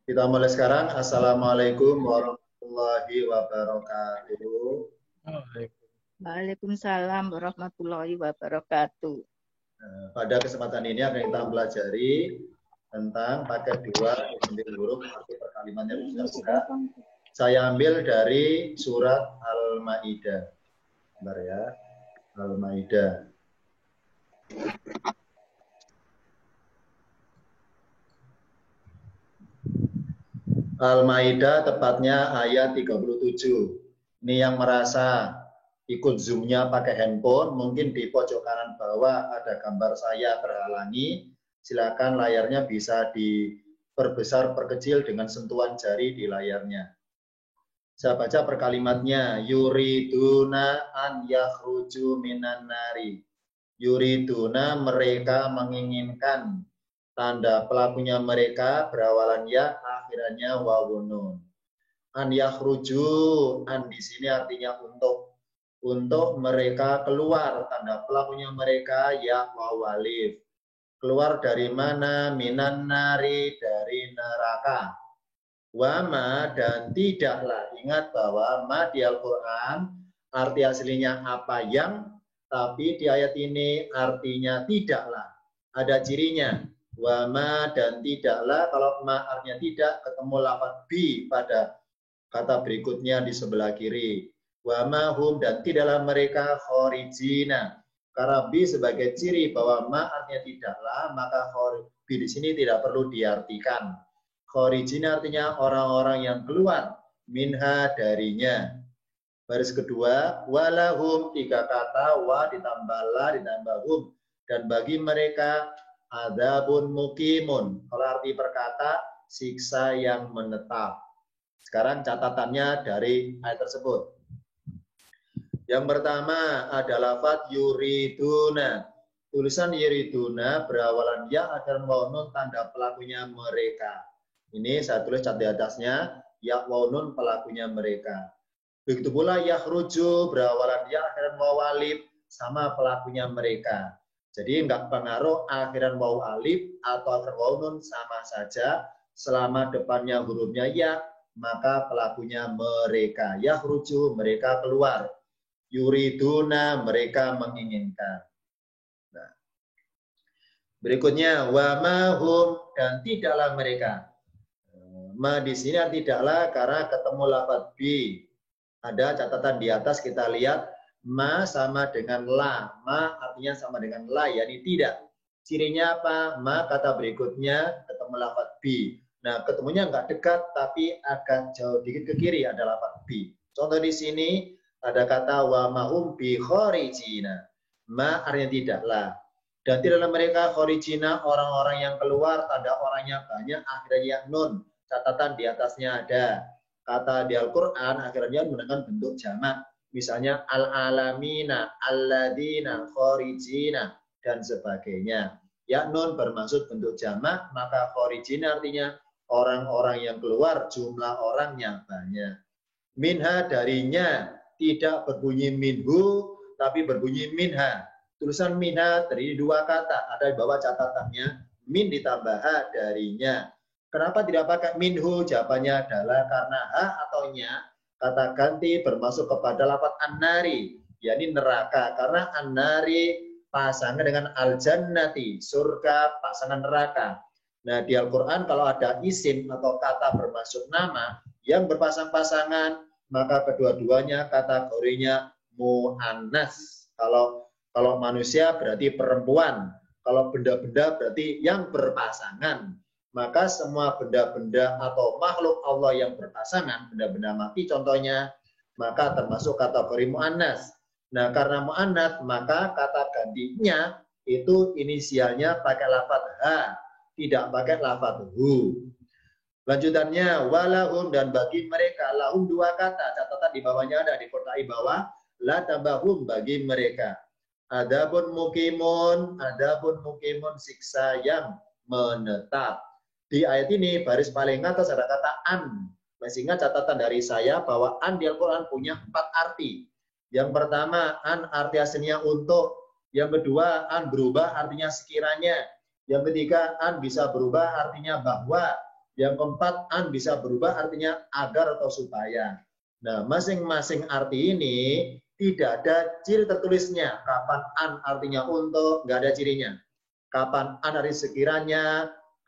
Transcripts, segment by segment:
Kita mulai sekarang. Assalamualaikum warahmatullahi wabarakatuh. Waalaikumsalam warahmatullahi wabarakatuh. Pada kesempatan ini akan kita pelajari tentang paket 2 identik huruf arti perkalimannya buka. Saya ambil dari surat Al-Maidah. Bentar ya. Al-Maidah. Al-Maidah tepatnya ayat 37. Ini yang merasa ikut zoom-nya pakai handphone, mungkin di pojok kanan bawah ada gambar saya terhalangi. Silakan layarnya bisa diperbesar, perkecil dengan sentuhan jari di layarnya. Saya baca per kalimatnya. Yuriduna an yakhruju minan nari. Yuriduna, mereka menginginkan. Tanda pelakunya mereka berawalan ya, akhirannya wawunun. An yakhruju, an di sini artinya untuk mereka keluar, tanda pelakunya mereka ya wawalif. Keluar dari mana? Minan nari, dari neraka. Wama, dan tidaklah. Ingat bahwa ma di Al-Quran arti aslinya apa yang, tapi di ayat ini artinya tidaklah. Ada cirinya. Wama, dan tidaklah. Kalau ma artinya tidak, ketemu lafaz bi pada kata berikutnya di sebelah kiri. Wama hum, dan tidaklah mereka khorijina. Karena bi sebagai ciri bahwa ma artinya tidaklah, maka bi di sini tidak perlu diartikan. Khorijina artinya orang-orang yang keluar, minha, darinya. Baris kedua, walahum, 3 kata, wa ditambah la ditambah hum, dan bagi mereka adzabun mukimun. Kalau arti perkata, siksa yang menetap. Sekarang catatannya dari ayat tersebut. Yang pertama adalah lafaz yuriduna. Tulisan yuriduna berawalan ya dan waunun, tanda pelakunya mereka. Ini saya tulis cat di atasnya, ya waunun pelakunya mereka. Begitu pula yakhruju berawalan ya dan wawalib, sama pelakunya mereka. Jadi enggak pengaruh akhiran waw alif atau akhir waw nun, sama saja. Selama depannya hurufnya ya, maka pelakunya mereka. Yakhruju, mereka keluar. Yuriduna, mereka menginginkan. Nah, berikutnya wamahum, dan tidaklah mereka. Ma di sini tidaklah karena ketemu lafaz bi. Ada catatan di atas, kita lihat ma sama dengan la. Ma artinya sama dengan la, yakni tidak. Cirinya apa? Ma kata berikutnya ketemu lafaz bi. Nah, ketemunya enggak dekat tapi agak jauh dikit ke kiri, ada lafaz bi. Contoh di sini ada kata wa mahum bi khorijina. Ma artinya tidaklah. Dan tidaklah mereka khorijina, orang-orang yang keluar, tanda orangnya banyak, akhirnya nun. Catatan di atasnya ada. Kata di Al-Quran akhirnya menggunakan bentuk jamak. Misalnya al-alamina, alladina, khorijina, dan sebagainya. Ya nun bermaksud bentuk jamak, maka khorijina artinya orang-orang yang keluar, jumlah orangnya banyak. Minha, darinya, tidak berbunyi minhu, tapi berbunyi minha. Tulisan minha terdiri 2 kata, ada di bawah catatannya, min ditambah ha, darinya. Kenapa tidak pakai minhu? Jawabannya adalah karena ha atau nya kata ganti bermasuk kepada lafaz an-nari, yakni neraka. Karena an-nari pasangan dengan al-jannati, surga, pasangan neraka. Nah, di Al-Quran kalau ada isim atau kata bermaksud nama yang berpasang-pasangan, maka kedua-duanya kategorinya mu'annas. Kalau manusia berarti perempuan, kalau benda-benda berarti yang berpasangan. Maka semua benda-benda atau makhluk Allah yang berpasangan, benda-benda mati contohnya, maka termasuk kategori mu'annas. Nah, karena mu'annas, maka kata gantinya itu inisialnya pakai lafaz ha, tidak pakai lafaz hu. Lanjutannya, walahum, dan bagi mereka, lahum 2 kata, catatan di bawahnya ada di kotak bawah, la tambahum, bagi mereka. Adapun mukimun siksa yang menetap. Di ayat ini baris paling atas ada kata an. Masih ingat catatan dari saya bahwa an di Al-Quran punya 4 arti. Yang pertama, an arti aslinya untuk. Yang kedua, an berubah artinya sekiranya. Yang ketiga, an bisa berubah artinya bahwa. Yang keempat, an bisa berubah artinya agar atau supaya. Nah, masing-masing arti ini tidak ada ciri tertulisnya. Kapan an artinya untuk, nggak ada cirinya. Kapan an artinya sekiranya,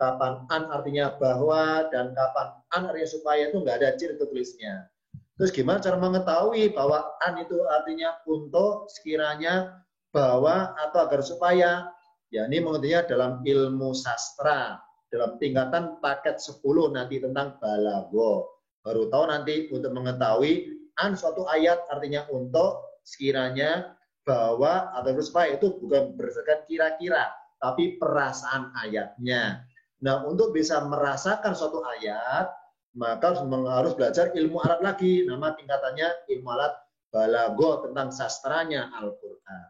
kapan an artinya bahwa, dan kapan an artinya supaya itu nggak ada ciri tertulisnya. Terus gimana cara mengetahui bahwa an itu artinya untuk, sekiranya, bahwa, atau agar supaya? Ya, ini mengertinya dalam ilmu sastra. Dalam tingkatan paket 10 nanti tentang balago. Baru tahu nanti untuk mengetahui an suatu ayat artinya untuk, sekiranya, bahwa, atau supaya itu bukan berdasarkan kira-kira, tapi perasaan ayatnya. Nah, untuk bisa merasakan suatu ayat, maka harus belajar ilmu alat lagi. Nama tingkatannya ilmu alat balago tentang sastranya Al-Quran.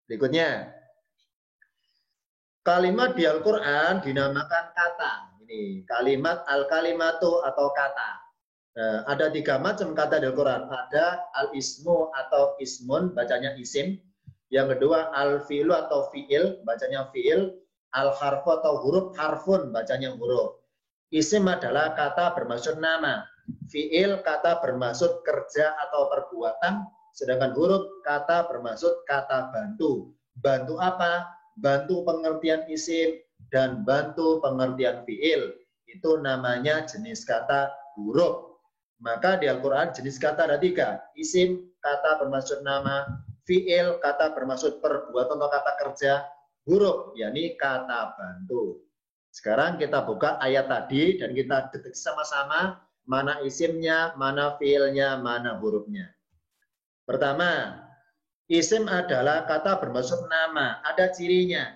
Berikutnya, kalimat di Al-Quran dinamakan kata. Ini kalimat al-kalimatu atau kata. Nah, ada 3 macam kata di Al-Quran. Ada al-ismu atau ismun, bacanya isim. Yang kedua al-fi'lu atau fi'il, bacanya fi'il. Al-harfu atau huruf, harfun, bacanya huruf. Isim adalah kata bermaksud nama. Fi'il kata bermaksud kerja atau perbuatan. Sedangkan huruf kata bermaksud kata bantu. Bantu apa? Bantu pengertian isim dan bantu pengertian fi'il. Itu namanya jenis kata huruf. Maka di Al-Quran jenis kata ada 3. Isim, kata bermaksud nama. Fi'il, kata bermaksud perbuatan atau kata kerja. Huruf, yakni kata bantu. Sekarang kita buka ayat tadi dan kita detik sama-sama mana isimnya, mana fi'ilnya, mana hurufnya. Pertama, isim adalah kata bermaksud nama, ada cirinya.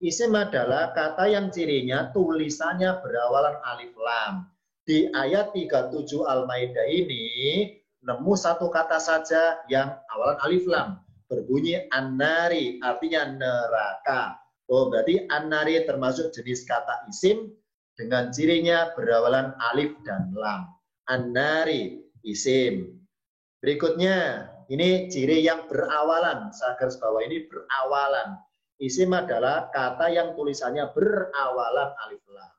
Isim adalah kata yang cirinya tulisannya berawalan alif lam. Di ayat 37 Al-Maidah ini, nemu satu kata saja yang awalan alif lam. Berbunyi an-nari, artinya neraka. Oh, berarti an-nari termasuk jenis kata isim dengan cirinya berawalan alif dan lam. An-nari, isim. Berikutnya, ini ciri yang berawalan. Saya garis bawah ini berawalan. Isim adalah kata yang tulisannya berawalan alif lam.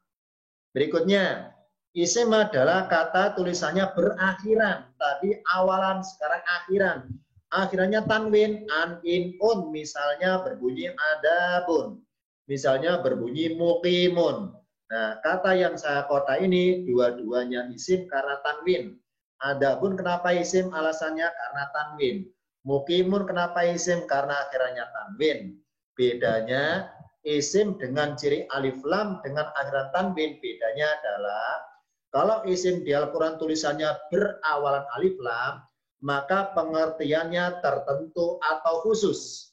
Berikutnya, isim adalah kata tulisannya berakhiran. Tadi awalan, sekarang akhiran. Akhirannya tanwin, an, in, un. Misalnya berbunyi adabun. Misalnya berbunyi muqimun. Nah, kata yang saya kota ini dua-duanya isim karena tanwin. Adabun kenapa isim? Alasannya karena tanwin. Muqimun kenapa isim? Karena akhirannya tanwin. Bedanya isim dengan ciri alif lam dengan akhiran tanwin, bedanya adalah kalau isim di Al-Quran tulisannya berawalan alif lam, maka pengertiannya tertentu atau khusus.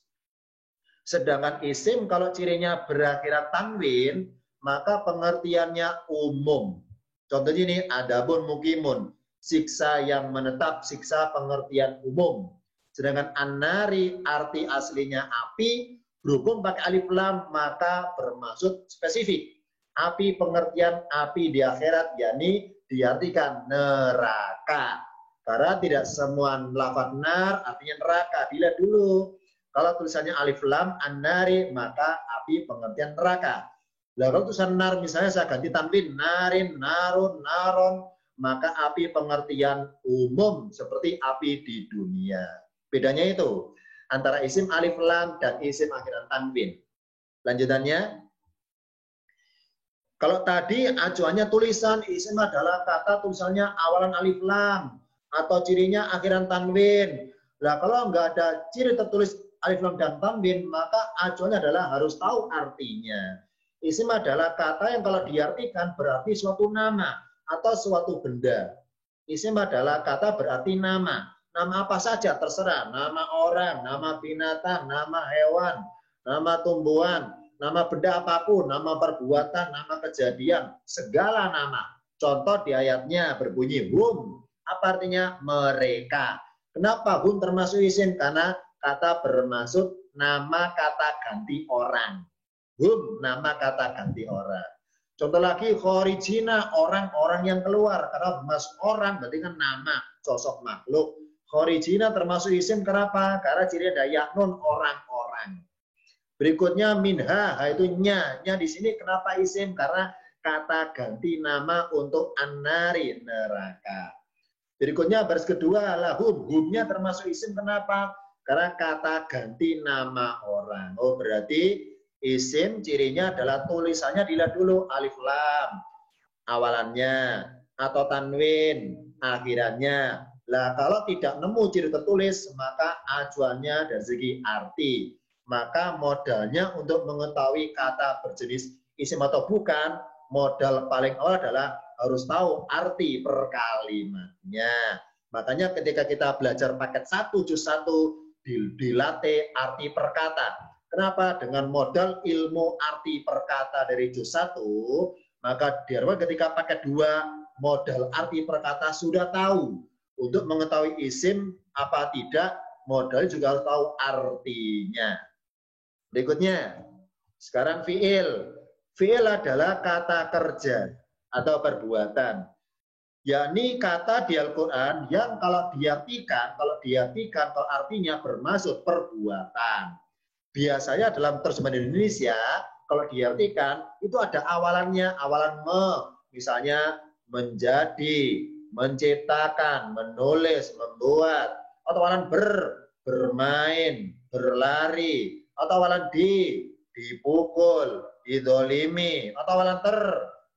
Sedangkan isim kalau cirinya berakhiran tanwin, maka pengertiannya umum. Contohnya ini adabun muqimun, siksa yang menetap, siksa pengertian umum. Sedangkan an-nari arti aslinya api, berhubung pakai alif lam maka bermaksud spesifik. Api pengertian api di akhirat, yakni diartikan neraka. Karena tidak semua lafaz nar artinya neraka. Dilihat dulu. Kalau tulisannya alif lam an-nari maka api pengertian neraka. Nah, kalau tulisan nar misalnya saya ganti tanwin narin, narun, naron, maka api pengertian umum seperti api di dunia. Bedanya itu antara isim alif lam dan isim akhiran tanwin. Lanjutannya, kalau tadi acuannya tulisan, isim adalah kata tulisannya awalan alif lam atau cirinya akhiran tanwin. Nah, kalau nggak ada ciri tertulis alif lam dan tanwin, maka acuannya adalah harus tahu artinya. Isim adalah kata yang kalau diartikan berarti suatu nama atau suatu benda. Isim adalah kata berarti nama. Nama apa saja terserah, nama orang, nama binatang, nama hewan, nama tumbuhan, nama benda apapun, nama perbuatan, nama kejadian, segala nama. Contoh di ayatnya berbunyi hum, apa artinya? Mereka. Kenapa hum termasuk isim? Karena kata bermaksud nama kata ganti orang. Hum, nama kata ganti orang. Contoh lagi, khorijina, orang-orang yang keluar. Karena bermaksud orang berarti kan nama, sosok makhluk. Khorijina termasuk isim, kenapa? Karena ciri ada yaknun, orang-orang. Berikutnya minha, itu nya. Nya di sini kenapa isim? Karena kata ganti nama untuk an-nari, neraka. Berikutnya baris kedua lahum, humnya termasuk isim. Kenapa? Karena kata ganti nama orang. Oh, berarti isim cirinya adalah tulisannya dilihat dulu alif lam awalannya atau tanwin akhirannya. Lah kalau tidak nemu ciri tertulis maka acuannya dari segi arti. Maka modalnya untuk mengetahui kata berjenis isim atau bukan, modal paling awal adalah harus tahu arti per kalimatnya. Makanya ketika kita belajar paket 1 juz 1 dilatih arti per kata. Kenapa? Dengan modal ilmu arti per kata dari juz 1, maka diharapkan ketika paket 2 modal arti per kata sudah tahu. Untuk mengetahui isim apa tidak, modal juga harus tahu artinya. Berikutnya, sekarang fi'il. Fi'il adalah kata kerja atau perbuatan. Yakni kata di Al-Quran yang kalau diartikan, kalau artinya bermaksud perbuatan. Biasanya dalam terjemahan Indonesia, kalau diartikan, itu ada awalannya, awalan misalnya menjadi, menciptakan, menulis, membuat, atau awalan bermain, berlari, atau awalan dipukul, didolimi, atau awalan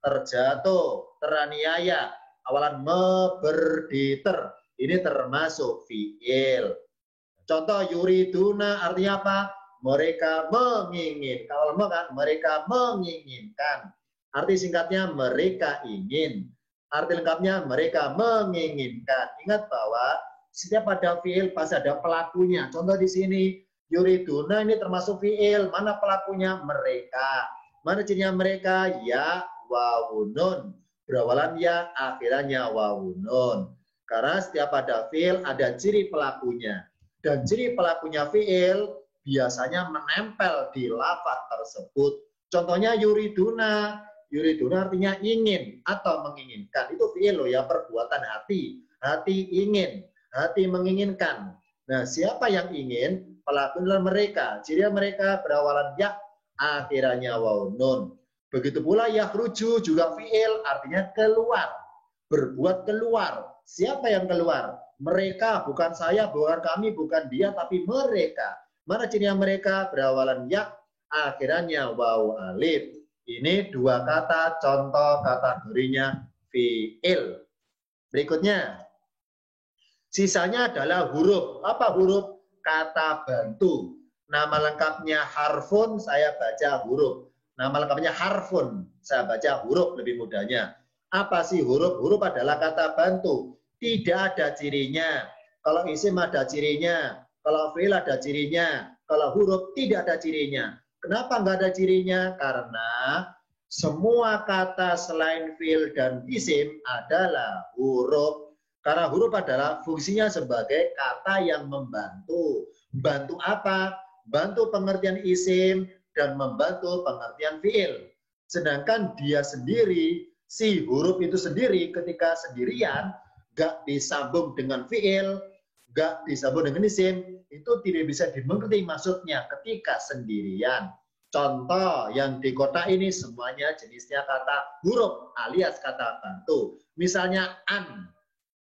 terjatuh, teraniaya, awalan berditer. Ini termasuk fi'il. Contoh yuriduna artinya apa? Mereka menginginkan. Kalau kan mereka menginginkan. Arti singkatnya mereka ingin. Arti lengkapnya mereka menginginkan. Ingat bahwa setiap ada fi'il pasti ada pelakunya. Contoh di sini yuriduna ini termasuk fi'il. Mana pelakunya? Mereka. Mana cirinya mereka? Ya wawunun. Berawalan ya, akhirannya wawunun. Karena setiap ada fi'il ada ciri pelakunya. Dan ciri pelakunya fi'il biasanya menempel di lafaz tersebut. Contohnya yuriduna. Yuriduna artinya ingin atau menginginkan. Itu fi'il loh ya, perbuatan hati. Hati ingin, hati menginginkan. Nah, siapa yang ingin? Pelaku adalah mereka. Ciri mereka berawalan ya, akhirannya waw nun. Begitu pula yakhruju juga fi'il, artinya keluar. Berbuat keluar. Siapa yang keluar? Mereka, bukan saya, bukan kami, bukan dia, tapi mereka. Mana cirinya mereka? Berawalan ya, akhirannya waw alif. Ini dua kata contoh kategorinya fi'il. Berikutnya, sisanya adalah huruf. Apa huruf? Kata bantu. Nama lengkapnya harfun, saya baca huruf. Nama lengkapnya harfun, saya baca huruf lebih mudahnya. Apa sih huruf? Huruf adalah kata bantu. Tidak ada cirinya. Kalau isim ada cirinya. Kalau fi'il ada cirinya. Kalau huruf tidak ada cirinya. Kenapa nggak ada cirinya? Karena semua kata selain fi'il dan isim adalah huruf. Karena huruf adalah fungsinya sebagai kata yang membantu. Bantu apa? Bantu pengertian isim dan membantu pengertian fi'il. Sedangkan dia sendiri, si huruf itu sendiri ketika sendirian, nggak disambung dengan fi'il, nggak disambung dengan isim, itu tidak bisa dimengerti maksudnya ketika sendirian. Contoh yang di kotak ini semuanya jenisnya kata huruf alias kata bantu. Misalnya an.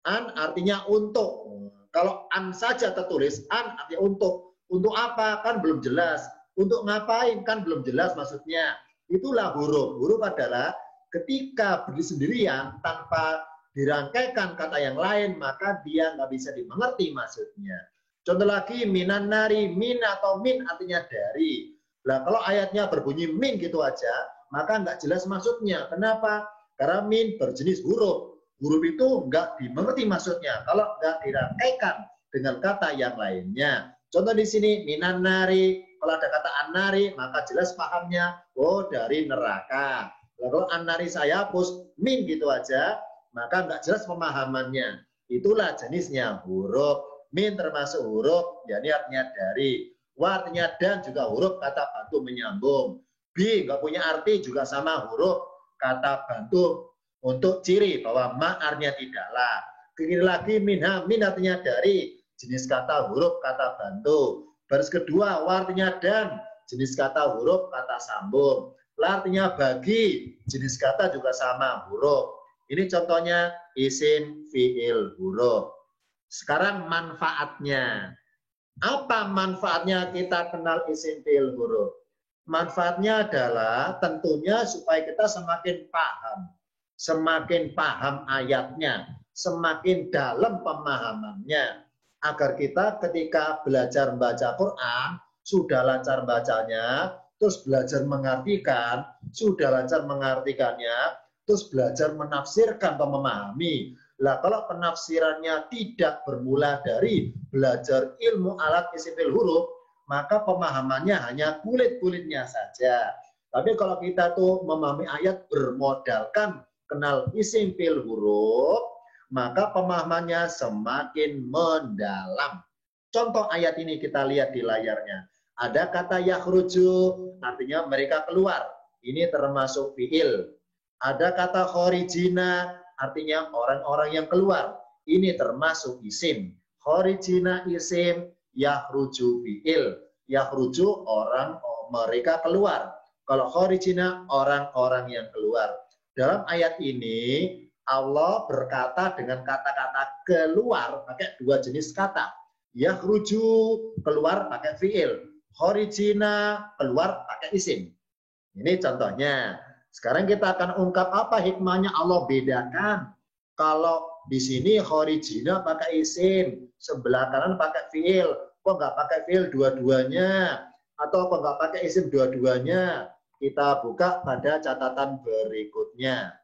An artinya untuk. Kalau an saja tertulis, an artinya untuk. Untuk apa? Kan belum jelas. Untuk ngapain? Kan belum jelas maksudnya. Itulah huruf. Huruf adalah ketika berdiri sendirian tanpa dirangkaikan kata yang lain, maka dia nggak bisa dimengerti maksudnya. Contoh lagi, minan nari, min atau min artinya dari. Nah, kalau ayatnya berbunyi min gitu aja, maka nggak jelas maksudnya. Kenapa? Karena min berjenis huruf. Huruf itu nggak dimengerti maksudnya kalau nggak dirangkaikan dengan kata yang lainnya. Contoh di sini, minan nari. Kalau ada kata an-nari, maka jelas pahamnya, oh dari neraka. Kalau an-nari saya hapus min gitu aja, maka nggak jelas pemahamannya. Itulah jenisnya huruf. Min termasuk huruf, jadi artinya dari. Wa artinya dan juga huruf kata bantu menyambung. B nggak punya arti juga sama huruf kata bantu untuk ciri bahwa ma artinya tidaklah. Kiri lagi minha, min artinya dari. Jenis kata huruf kata bantu. Baris kedua wa artinya dan. Jenis kata huruf kata sambung. La artinya bagi, jenis kata juga sama, huruf. Ini contohnya isim fi'il huruf. Sekarang manfaatnya. Apa manfaatnya kita kenal isim fi'il huruf? Manfaatnya adalah tentunya supaya kita semakin paham. Semakin paham ayatnya, semakin dalam pemahamannya. Agar kita ketika belajar membaca Quran, sudah lancar bacanya, terus belajar mengartikan, sudah lancar mengartikannya, terus belajar menafsirkan atau memahami. Lah kalau penafsirannya tidak bermula dari belajar ilmu alat isim fi'il huruf, maka pemahamannya hanya kulit-kulitnya saja. Tapi kalau kita tuh memahami ayat bermodalkan kenal isim fi'il huruf, maka pemahamannya semakin mendalam. Contoh ayat ini kita lihat di layarnya. Ada kata yakhruju, artinya mereka keluar. Ini termasuk fi'il. Ada kata khorijina, artinya orang-orang yang keluar. Ini termasuk isim. Khorijina isim, yakhruju fi'il. Yakhruju orang mereka keluar. Kalau khorijina orang-orang yang keluar. Dalam ayat ini Allah berkata dengan kata-kata keluar pakai dua jenis kata. Yakhruju keluar pakai fi'il. Khorijina keluar pakai isim. Ini contohnya. Sekarang kita akan ungkap apa hikmahnya Allah bedakan. Kalau di sini khorijina pakai isim, sebelah kanan pakai fi'il. Kok nggak pakai fi'il dua-duanya? Atau kok nggak pakai isim dua-duanya? Kita buka pada catatan berikutnya.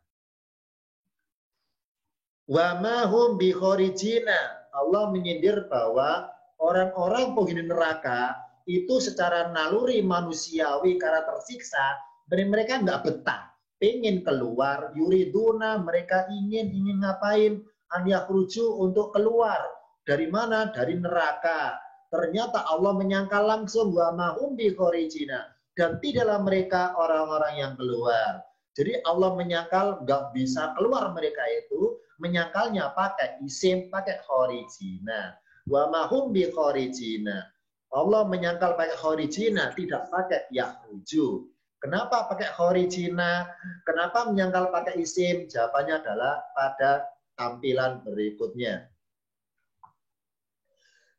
Wa ma hum bi khorijina. Allah menyindir bahwa orang-orang penghuni neraka itu secara naluri manusiawi karena tersiksa, mereka nggak betah, pengen keluar, yuriduna, mereka ingin ngapain? An yakhruju, untuk keluar. Dari mana? Dari neraka. Ternyata Allah menyangkal langsung wa ma hum bi khorijina, dan tidaklah mereka orang-orang yang keluar. Jadi Allah menyangkal nggak bisa keluar mereka itu, menyangkalnya pakai isim, pakai khorijina. Wa ma hum bi khorijina. Allah menyangkal pakai khorijina, tidak pakai yakhruju. Kenapa pakai khorijina? Kenapa menyangkal pakai isim? Jawabannya adalah pada tampilan berikutnya.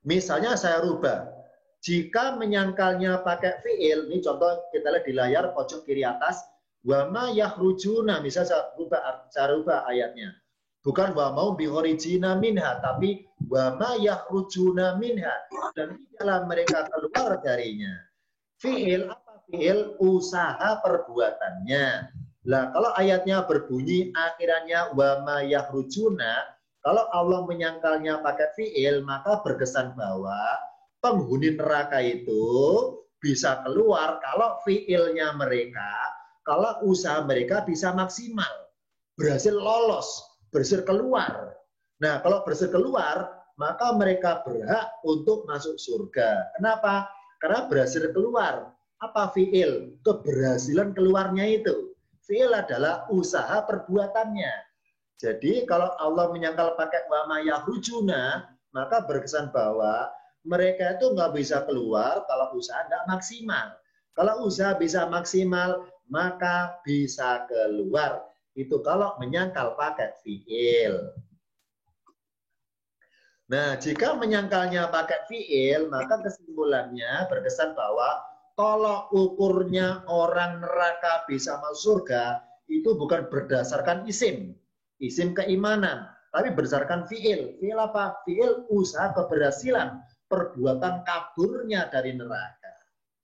Misalnya saya rubah. Jika menyangkalnya pakai fi'il, ini contoh kita lihat di layar pojok kiri atas, wa ma yakhrujuna, misalnya saya rubah ayatnya. Bukan wa mau bi khorijina minha, tapi wa ma yakhrujuna minha, dan tidaklah mereka keluar darinya. Fi'il apa fi'il? Usaha perbuatannya. Lah kalau ayatnya berbunyi akhirannya wa ma yakhrujuna, kalau Allah menyangkalnya pakai fi'il, maka berkesan bahwa penghuni neraka itu bisa keluar kalau fi'ilnya mereka, kalau usaha mereka bisa maksimal, berhasil lolos, berhasil keluar. Nah, kalau berhasil keluar, maka mereka berhak untuk masuk surga. Kenapa? Karena berhasil keluar. Apa fi'il? Keberhasilan keluarnya itu. Fi'il adalah usaha perbuatannya. Jadi kalau Allah menyangkal pakai wa ma yakhrujuna, maka berkesan bahwa mereka itu nggak bisa keluar kalau usaha nggak maksimal. Kalau usaha bisa maksimal, maka bisa keluar. Itu kalau menyangkal pakai fi'il. Nah, jika menyangkalnya pakai fi'il, maka kesimpulannya berkesan bahwa tolok ukurnya orang neraka bisa masuk surga itu bukan berdasarkan isim. Isim keimanan, tapi berdasarkan fi'il. Fi'il apa? Fi'il usaha keberhasilan, perbuatan kaburnya dari neraka.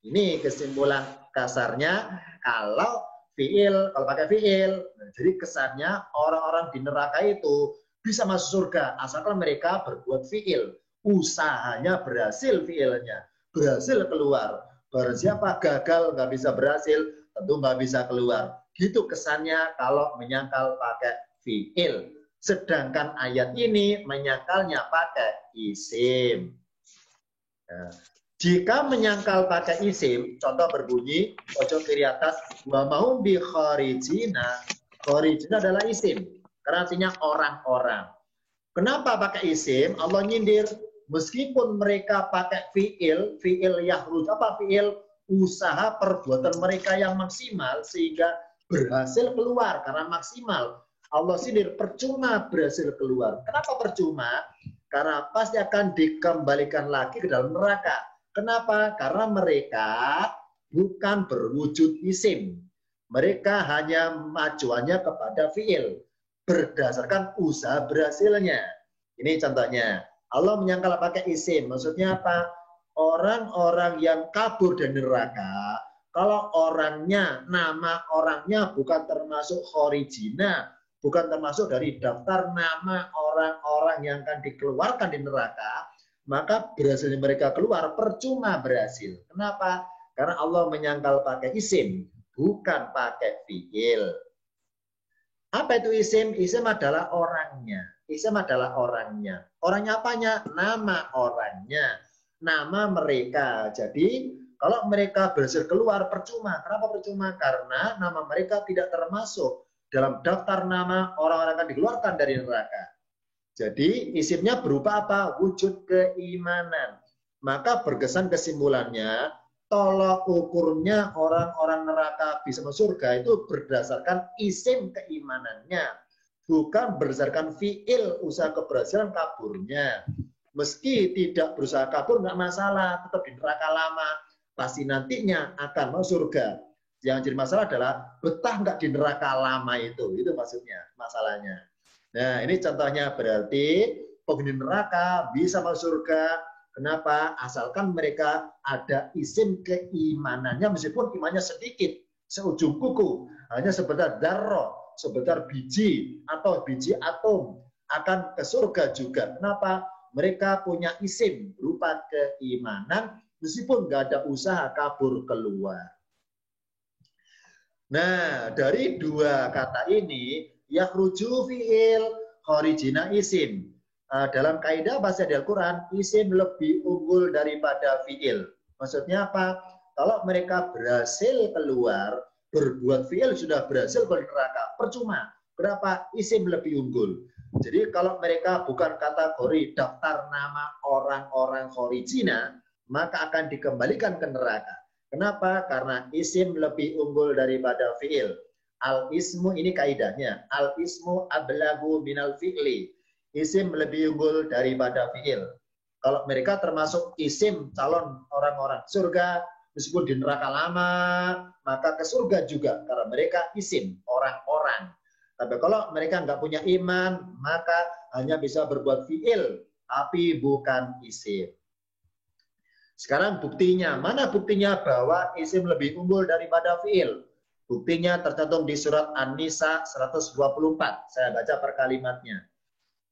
Ini kesimpulan kasarnya kalau fi'il, kalau pakai fi'il. Jadi kesannya orang-orang di neraka itu bisa masuk surga asalkan mereka berbuat fi'il. Usahanya berhasil fi'ilnya, berhasil keluar. Barang siapa gagal nggak bisa berhasil, tentu nggak bisa keluar. Gitu kesannya kalau menyangkal pakai fi'il. Sedangkan ayat ini menyangkalnya pakai isim. Nah, jika menyangkal pakai isim, contoh berbunyi pojok kiri atas, wa mahum bi khorijina. Khorijina adalah isim, karena artinya orang-orang. Kenapa pakai isim? Allah nyindir, meskipun mereka pakai fi'il, fi'il yakhruj, apa fi'il? usaha perbuatan mereka yang maksimal sehingga berhasil keluar karena maksimal. Allah sindir percuma berhasil keluar. Kenapa percuma? Karena pasti akan dikembalikan lagi ke dalam neraka. Kenapa? Karena mereka bukan berwujud isim. Mereka hanya majuannya kepada fiil berdasarkan usaha berhasilnya. Ini contohnya. Allah menyangkal pakai isim. Maksudnya apa? Orang-orang yang kabur dari neraka, kalau orangnya, nama orangnya bukan termasuk khorijina, bukan termasuk dari daftar nama orang-orang yang akan dikeluarkan di neraka, maka berhasilnya mereka keluar percuma berhasil. Kenapa? Karena Allah menyangkal pakai isim, bukan pakai fiil. Apa itu isim? Isim adalah orangnya. Isim adalah orangnya. Orangnya apanya? Nama orangnya. Nama mereka. Jadi kalau mereka berhasil keluar percuma. Kenapa percuma? Karena nama mereka tidak termasuk dalam daftar nama orang-orang yang akan dikeluarkan dari neraka. Jadi isimnya berupa apa? Wujud keimanan. Maka berkesan kesimpulannya, tolak ukurnya orang-orang neraka bisa masuk surga itu berdasarkan isim keimanannya. Bukan berdasarkan fiil usaha keberhasilan kaburnya. Meski tidak berusaha kabur nggak masalah, tetap di neraka lama. Pasti nantinya akan masuk surga. Yang jadi masalah adalah betah nggak di neraka lama itu maksudnya, masalahnya. Nah ini contohnya berarti penghuni neraka bisa masuk surga. Kenapa? Asalkan mereka ada isim keimanannya meskipun imannya sedikit, seujung kuku, hanya sebentar darroh, sebentar biji atau biji atom akan ke surga juga. Kenapa? Mereka punya isim berupa keimanan meskipun nggak ada usaha kabur keluar. Nah, dari dua kata ini, yakhruju fi'il, khorijina isim. Dalam kaidah bahasa Al-Quran, isim lebih unggul daripada fi'il. Maksudnya apa? Kalau mereka berhasil keluar, berbuat fi'il sudah berhasil ke neraka, percuma. Kenapa? Isim lebih unggul. Jadi kalau mereka bukan kategori daftar nama orang-orang khorijina, maka akan dikembalikan ke neraka. Kenapa? Karena isim lebih unggul daripada fi'il. Al-ismu ini kaidahnya. Al-ismu ablagu minal fi'li. Isim lebih unggul daripada fi'il. Kalau mereka termasuk isim calon orang-orang surga, meskipun di neraka lama, maka ke surga juga. Karena mereka isim, orang-orang. Tapi kalau mereka nggak punya iman, maka hanya bisa berbuat fi'il, tapi bukan isim. Sekarang buktinya, mana buktinya bahwa isim lebih unggul daripada fi'il? Buktinya tercantum di surat An-Nisa 124. Saya baca per kalimatnya.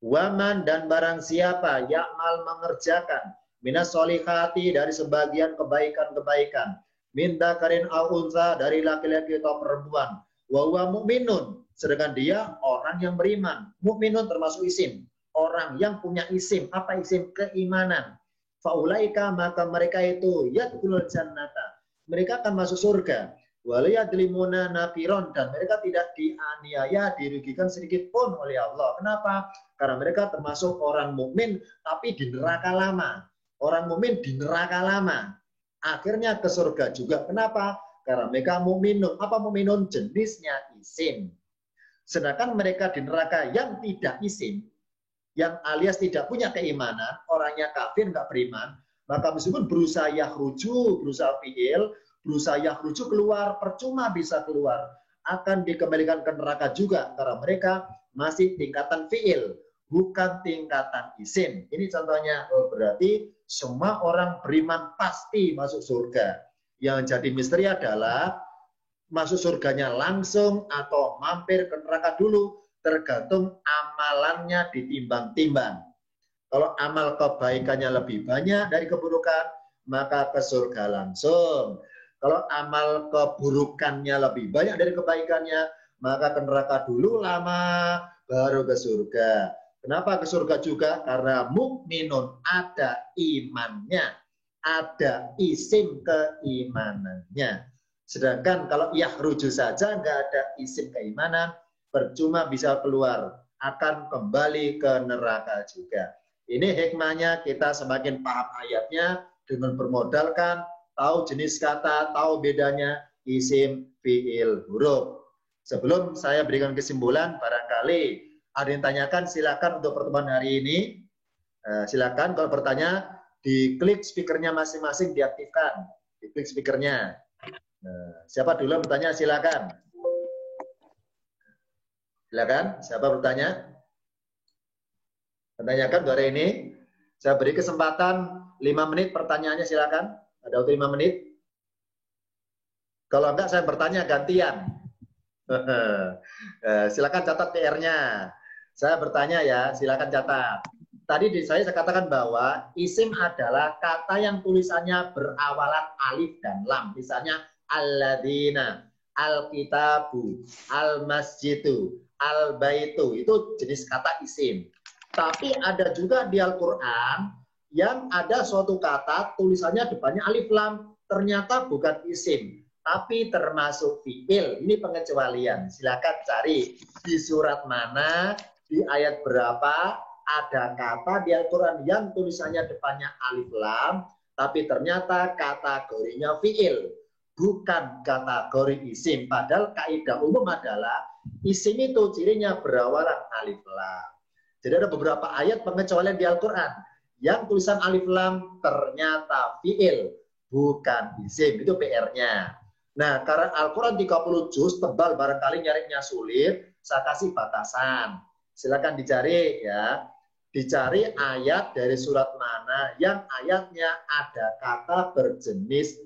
Waman dan barang siapa ya'mal mengerjakan minas solihati dari sebagian kebaikan-kebaikan. Minta karin al-unsa dari laki-laki atau perempuan. Wa huwa mu'minun. Sedangkan dia orang yang beriman. Mukminun termasuk isim. Orang yang punya isim. Apa isim? Keimanan. Faulaika maka mereka itu yadkhulul jannata. Mereka akan masuk surga. Waliyadlimuna nafiron. Dan mereka tidak dianiaya, dirugikan sedikit pun oleh Allah. Kenapa? Karena mereka termasuk orang mukmin tapi di neraka lama. Orang mukmin di neraka lama. Akhirnya ke surga juga. Kenapa? Karena mereka mukminun. Apa mukminun? Jenisnya isim. Sedangkan mereka di neraka yang tidak isim, yang alias tidak punya keimanan, orangnya kafir, nggak beriman, maka meskipun berusaha yakhruju, berusaha fi'il, berusaha yakhruju keluar, percuma bisa keluar, akan dikembalikan ke neraka juga, karena mereka masih tingkatan fi'il, bukan tingkatan isim. Ini contohnya, berarti semua orang beriman pasti masuk surga. Yang jadi misteri adalah masuk surganya langsung atau mampir ke neraka dulu, tergantung amalannya ditimbang-timbang. Kalau amal kebaikannya lebih banyak dari keburukan, maka ke surga langsung. Kalau amal keburukannya lebih banyak dari kebaikannya, maka ke neraka dulu lama, baru ke surga. Kenapa ke surga juga? Karena mukminun, ada imannya, ada isim keimanannya. Sedangkan kalau yakhruju saja nggak ada isim keimanan, percuma bisa keluar, akan kembali ke neraka juga. Ini hikmahnya kita semakin paham ayatnya dengan bermodalkan tahu jenis kata, tahu bedanya isim, fiil, huruf. Sebelum saya berikan kesimpulan, barangkali ada yang tanyakan, silakan untuk pertemuan hari ini. Silakan kalau bertanya, diklik speakernya masing-masing, diaktifkan. Diklik speakernya. Siapa dulu yang bertanya, silakan. Silakan, siapa bertanya? Pertanyakan hari ini. Saya beri kesempatan 5 menit pertanyaannya, silakan. Ada waktu 5 menit. Kalau enggak, saya bertanya gantian. Silakan catat PR-nya. Saya bertanya ya, silakan catat. Tadi saya katakan bahwa isim adalah kata yang tulisannya berawalan alif dan lam. Misalnya alladzina, al-kitabu, al-masjidu, al-baitu. Itu jenis kata isim. Tapi ada juga di Al-Quran yang ada suatu kata tulisannya depannya alif lam. Ternyata bukan isim, tapi termasuk fiil. Ini pengecualian. Silakan cari di surat mana, di ayat berapa, ada kata di Al-Quran yang tulisannya depannya alif lam, tapi ternyata kategorinya fiil, bukan kategori isim. Padahal kaidah umum adalah isim itu cirinya berawalan alif lam. Jadi ada beberapa ayat pengecualian di Al-Quran yang tulisan alif lam ternyata fiil, bukan isim. Itu PR-nya. Nah, karena Al-Quran 30 juz, tebal, barangkali nyarinya sulit, saya kasih batasan. Silakan dicari ya. Dicari ayat dari surat mana yang ayatnya ada kata berjenis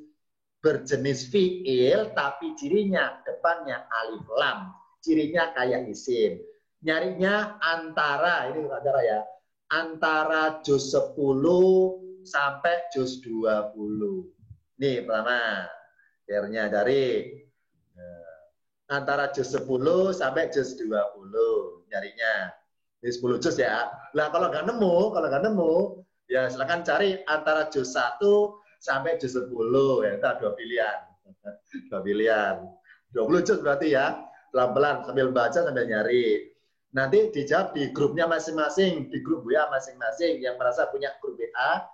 fiil, tapi cirinya depannya alif lam. Cirinya kayak isim. Nyarinya antara, ini antara ya, antara juz 10 sampai juz 20. Nih pertama. PR-nya dari antara juz 10 sampai juz 20 nyarinya. Ini 10 juz ya. Nah, kalau nggak nemu, ya silakan cari antara juz 1 sampai juz 10 ya. Itu dua pilihan. Dua pilihan. 20 juz berarti ya. Pelan-pelan sambil baca sambil nyari. Nanti dijawab di grupnya masing-masing, di grup WA masing-masing yang merasa punya grup WA.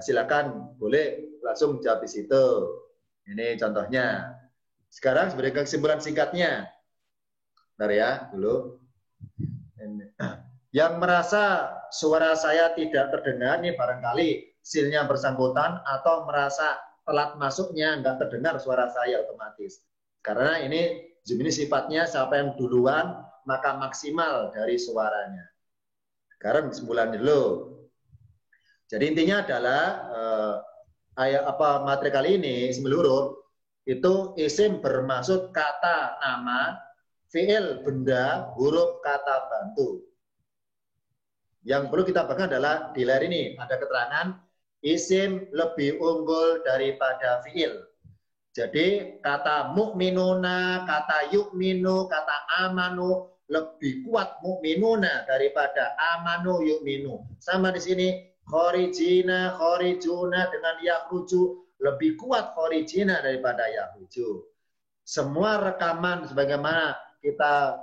Silakan boleh langsung jawab di situ. Ini contohnya. Sekarang sebagai kesimpulan singkatnya. Bentar ya, dulu. Yang merasa suara saya tidak terdengar, ini barangkali silnya bersangkutan atau merasa telat masuknya, nggak terdengar suara saya otomatis. Karena ini sifatnya siapa yang duluan, maka maksimal dari suaranya. Sekarang kesimpulan dulu. Jadi intinya adalah materi kali ini semeluruh itu isim bermaksud kata nama, fiil benda, huruf kata bantu. Yang perlu kita pegang adalah di layar ini ada keterangan isim lebih unggul daripada fiil. Jadi kata mukminuna, kata yukminu, kata amanu lebih kuat mukminuna daripada amanu yukminu. Sama di sini khorijina, khorijuna dengan yakhruju lebih kuat khorijina daripada yakhruju. Semua rekaman sebagaimana kita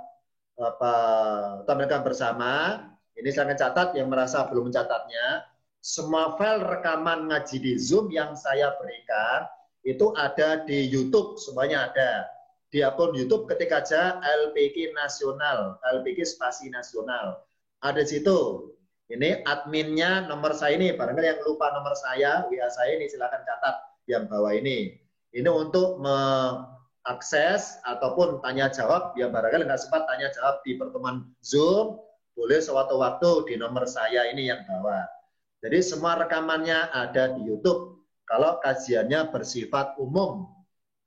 tampilkan bersama, ini saya catat yang merasa belum mencatatnya. Semua file rekaman ngaji di Zoom yang saya berikan itu ada di YouTube, semuanya ada. Di akun YouTube ketik aja LPK Nasional, LPK Spasi Nasional. Ada di situ. Ini adminnya nomor saya ini, barangkali yang lupa nomor saya, WA saya ini silakan catat yang bawah ini. Ini untuk mengakses ataupun tanya jawab, yang barangkali nggak sempat tanya jawab di pertemuan Zoom, boleh suatu waktu di nomor saya ini yang bawah. Jadi semua rekamannya ada di YouTube. Kalau kajiannya bersifat umum,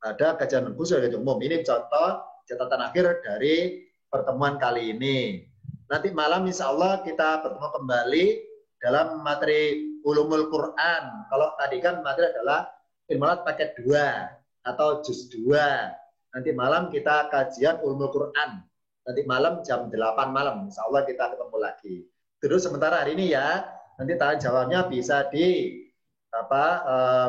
ada kajian khusus dari umum. Ini contoh catatan akhir dari pertemuan kali ini. Nanti malam insya Allah kita bertemu kembali dalam materi Ulumul Quran. Kalau tadi kan materi adalah Ilmulat paket 2 atau juz 2. Nanti malam kita kajian Ulumul Quran. Nanti malam jam 8 malam insya Allah kita ketemu lagi. Terus sementara hari ini ya, nanti tanya jawabnya bisa di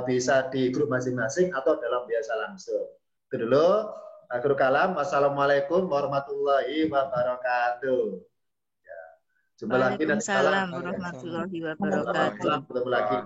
bisa di grup masing-masing atau dalam biasa langsung. Itu dulu. Akhirul kalam. Wassalamualaikum warahmatullahi wabarakatuh. Ya. Jumpa lagi nanti malam. Waalaikumsalam warahmatullahi wabarakatuh. Ketemu lagi.